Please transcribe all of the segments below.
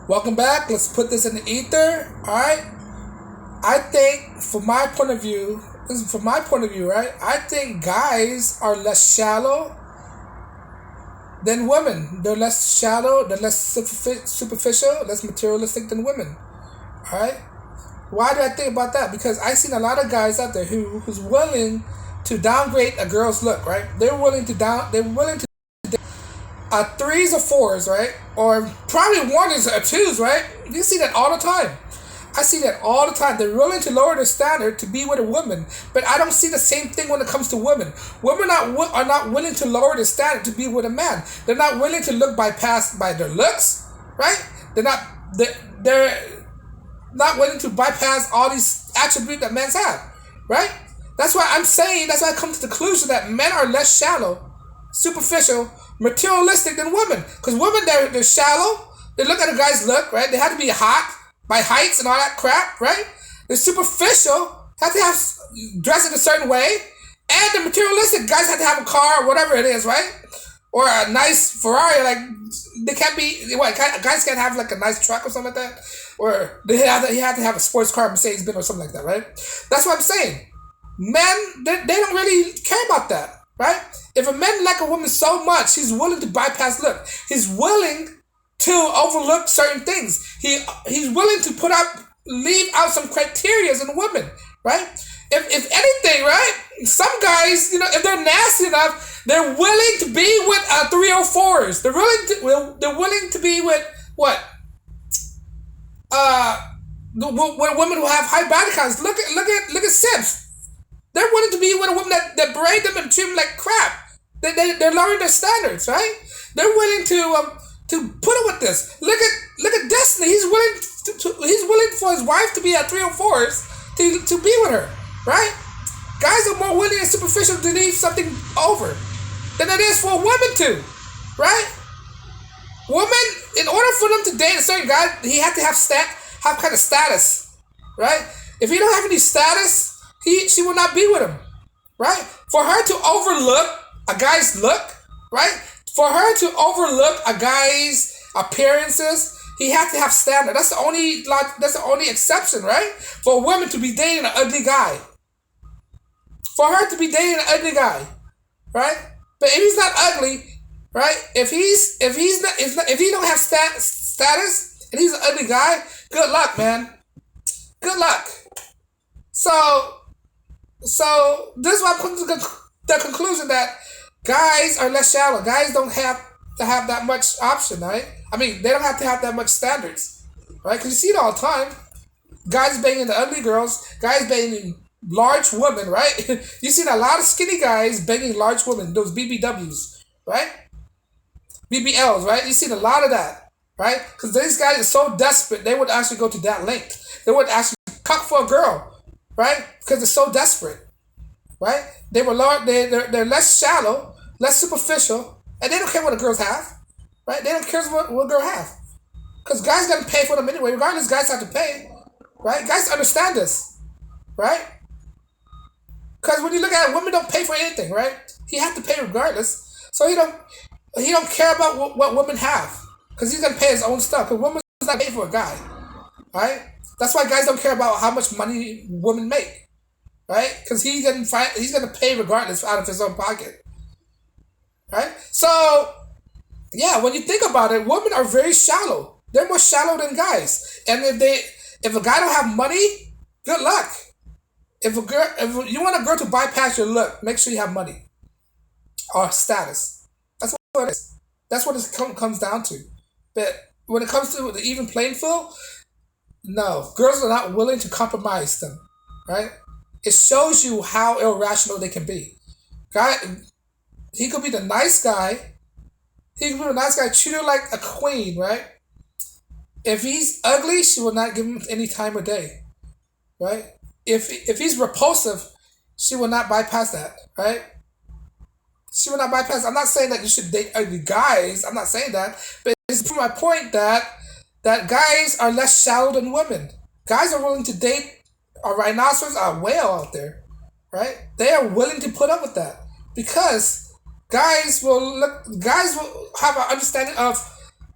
Welcome back. Let's put this in the ether. All right. I think, from my point of view, this is from my point of view, right? I think guys are less shallow than women. They're less shallow. They're less superficial, less materialistic than women. All right. Why do I think about that? Because I've seen a lot of guys out there who's willing to downgrade a girl's look. Right. They're willing to threes or fours, right? Or probably ones or twos, right? You see that all the time. I see that all the time. They're willing to lower their standard to be with a woman, but I don't see the same thing when it comes to women. Women are not willing to lower their standard to be with a man. They're not willing to look bypass by their looks, right? They're not willing to bypass all these attributes that men have, right? That's why I'm saying. That's why I come to the conclusion that men are less shallow, superficial, materialistic than women. Because women, they're shallow. They look at a guy's look, right? They have to be hot by heights and all that crap, right? They're superficial, have to have dress in a certain way, and the materialistic guys have to have a car or whatever it is, right? Or a nice Ferrari. Like, they can't be guys can't have like a nice truck or something like that, or he have to have a sports car, Mercedes Benz or something like that, right? That's what I'm saying. Men, they don't really care about that, right? If a man like a woman so much, he's willing to bypass look. He's willing to overlook certain things. He's willing to leave out some criteria in women, right? If anything, right? Some guys, if they're nasty enough, they're willing to be with 304s. They're willing to be with what? With women who have high body counts. Look at Sims. They're willing to be with a woman that braid them and treat them like crap. They're lowering their standards, right? They're willing to put up with this. Look at Destiny. He's willing for his wife to be at 304s to be with her, right? Guys are more willing and superficial to leave something over than it is for a woman to, right? Women, in order for them to date a certain guy, he had to have kind of status, right? If he don't have any status, she will not be with him, right? For her to overlook a guy's look, right? For her to overlook a guy's appearances, he had to have standard. That's the only exception, right? For a woman to be dating an ugly guy. For her to be dating an ugly guy, right? But if he's not ugly, right? If he don't have status and he's an ugly guy, good luck, man. Good luck. So this is why I'm coming to the conclusion that guys are less shallow. Guys don't have to have that much option, right? I mean, they don't have to have that much standards, right? Because you see it all the time. Guys banging the ugly girls, guys banging large women, right? You see a lot of skinny guys banging large women, those BBWs, right? BBLs, right? You see a lot of that, right? Because these guys are so desperate, they would actually go to that length. They would actually cuck for a girl, right? Because they're so desperate, right? They're less shallow, less superficial, and they don't care what the girls have, right? They don't care what a girl have, because guys gotta pay for them anyway. Regardless, guys have to pay, right? Guys understand this, right? Because when you look at it, women don't pay for anything, right? He have to pay regardless, so he don't care about what women have, because he's gonna pay his own stuff. Because women's not pay for a guy, right? That's why guys don't care about how much money women make, right? Because he's gonna pay regardless out of his own pocket, right? So yeah, when you think about it, women are very shallow. They're more shallow than guys. And if a guy don't have money, good luck. If you want a girl to bypass your look, make sure you have money or status. That's what it is. That's what it comes down to. But when it comes to the even playing field, no, girls are not willing to compromise them, right? It shows you how irrational they can be. He could be the nice guy. He could be the nice guy, treat her like a queen, right? If he's ugly, she will not give him any time of day, right? If he's repulsive, she will not bypass that, right? She will not bypass. I'm not saying that you should date ugly guys. I'm not saying that, but it's my point that guys are less shallow than women. Guys are willing to date a rhinoceros, a whale out there, right? They are willing to put up with that because guys will have an understanding of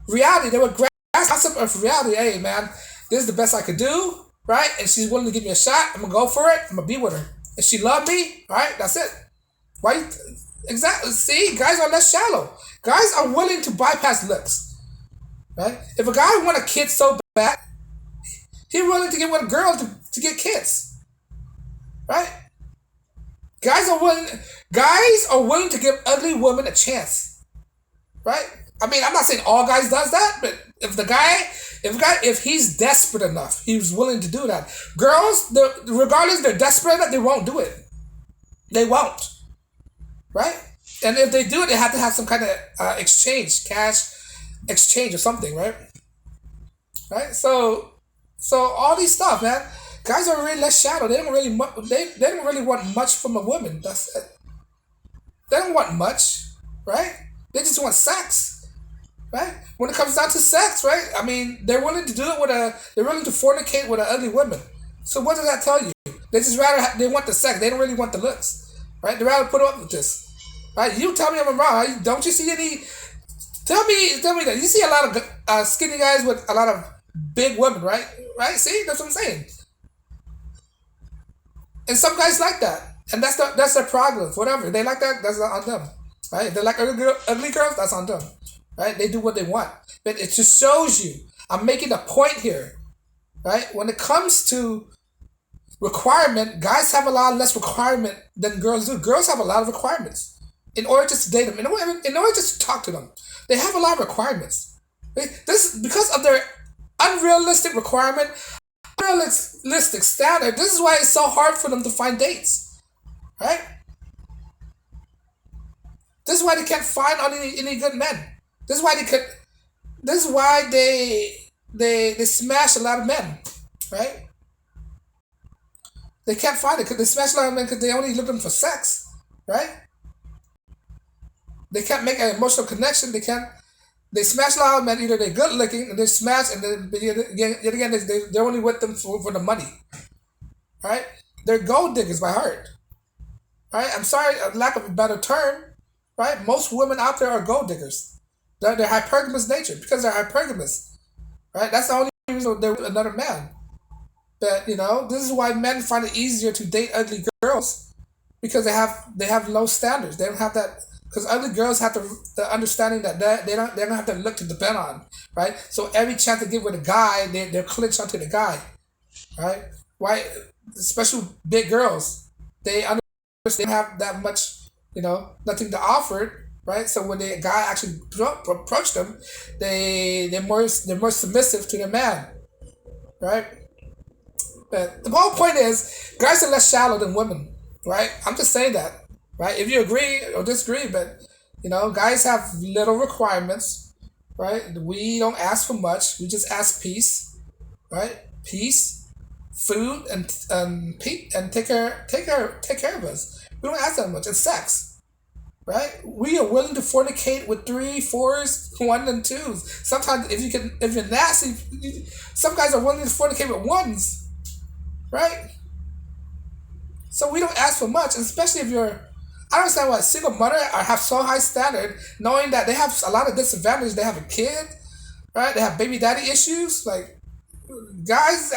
reality. They will grab concept of reality. Hey, man, this is the best I could do, right? And she's willing to give me a shot. I'm gonna go for it. I'm gonna be with her. If she love me, all right, that's it. Why? Exactly. See, guys are less shallow. Guys are willing to bypass looks, right? If a guy want a kid so bad, he's willing to get with a girl to get kids, right? Guys are willing. Guys are willing to give ugly women a chance, right? I mean, I'm not saying all guys does that, but if he's desperate enough, he's willing to do that. Girls, regardless, they're desperate enough, they won't do it. They won't, right? And if they do it, they have to have some kind of exchange, cash exchange or something, right? Right. So all these stuff, man. Guys are really less shallow. They don't really want much from a woman. That's it. They don't want much, right? They just want sex, right? When it comes down to sex, right? I mean, they're willing to do it they're willing to fornicate with an ugly woman. So what does that tell you? They just they want the sex. They don't really want the looks, right? They rather put up with this, right? You tell me if I'm wrong. Right? Don't you see any? Tell me that you see a lot of skinny guys with a lot of big women, right? Right? See, that's what I'm saying. And some guys like that, and that's their prerogative. Whatever they like that, that's on them, right? If they like ugly girls, that's on them, right? They do what they want, but it just shows you. I'm making a point here, right? When it comes to requirement, guys have a lot less requirement than girls do. Girls have a lot of requirements in order just to date them, in order just to talk to them. They have a lot of requirements. This because of their unrealistic requirement, unrealistic standard. This is why it's so hard for them to find dates, right? This is why they can't find any good men. This is why they could. This is why they smash a lot of men, right? They can't find it because they smash a lot of men because they only looking for sex, right? They can't make an emotional connection. They can't. They smash a lot of men. Either they're good looking and they smash, and then yet again they're only with them for the money, right? They're gold diggers by heart, right? I'm sorry, lack of a better term, right? Most women out there are gold diggers. They're hypergamous nature because they're hypergamous, right? That's the only reason they're with another man. But this is why men find it easier to date ugly girls because they have low standards. They don't have that because ugly girls have the understanding that they don't have to look to depend on, right? So every chance they get with a guy, they're clinch onto the guy, right? Why, especially big girls, they understand they don't have that much, nothing to offer, right? So when the guy actually approach them, they're more submissive to their man, right? But the whole point is, guys are less shallow than women, right? I'm just saying that, right? If you agree or disagree, but guys have little requirements, right? We don't ask for much. We just ask peace, right? Peace, food, and take care of us. We don't ask that much. And sex, right? We are willing to fornicate with 3, 4s, 1 and 2s. Sometimes if you're nasty, some guys are willing to fornicate with 1s. Right? So we don't ask for much, especially if you're. I don't understand why single mother have so high standard, knowing that they have a lot of disadvantage. They have a kid, right? They have baby daddy issues. Like guys,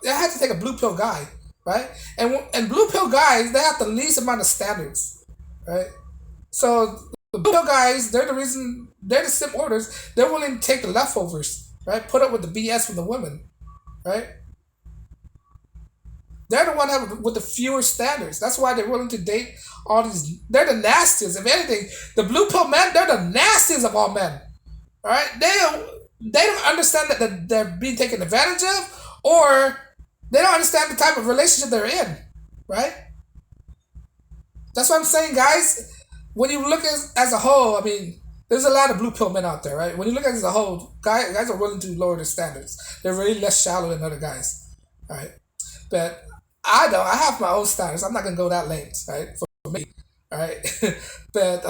they have to take a blue pill guy, right? And blue pill guys, they have the least amount of standards, right? So the blue pill guys, they're the reason. They're the sim orders. They're willing to take the leftovers, right? Put up with the BS from the women, right? They're the one with the fewer standards. That's why they're willing to date all these. They're the nastiest. If anything, the blue pill men, they're the nastiest of all men. All right, they don't understand that they're being taken advantage of, or they don't understand the type of relationship they're in. Right. That's what I'm saying, guys. When you look as a whole, I mean, there's a lot of blue pill men out there, right? When you look at it as a whole, guys are willing to lower their standards. They're really less shallow than other guys. All right, but I have my own standards. I'm not gonna go that late, right? For me, all right. But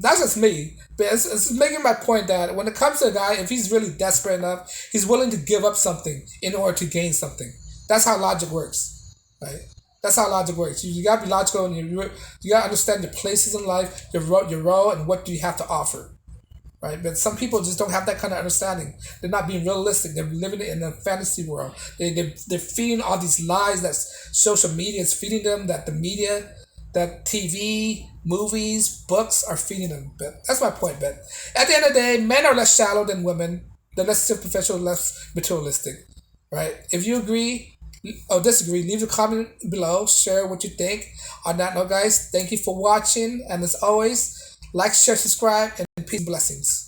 that's just me. But it's making my point that when it comes to a guy, if he's really desperate enough, he's willing to give up something in order to gain something. That's how logic works, right? That's how logic works. You gotta be logical, and you gotta understand your places in life, your role, and what do you have to offer, right? But some people just don't have that kind of understanding. They're not being realistic. They're living in a fantasy world. They're feeding all these lies that social media is feeding them, that the media, that TV, movies, books are feeding them. But that's my point, Ben. At the end of the day, men are less shallow than women. They're less superficial, less materialistic, right? If you agree or disagree, leave a comment below. Share what you think. On that note, guys, thank you for watching. And as always, like, share, subscribe, and peace and blessings.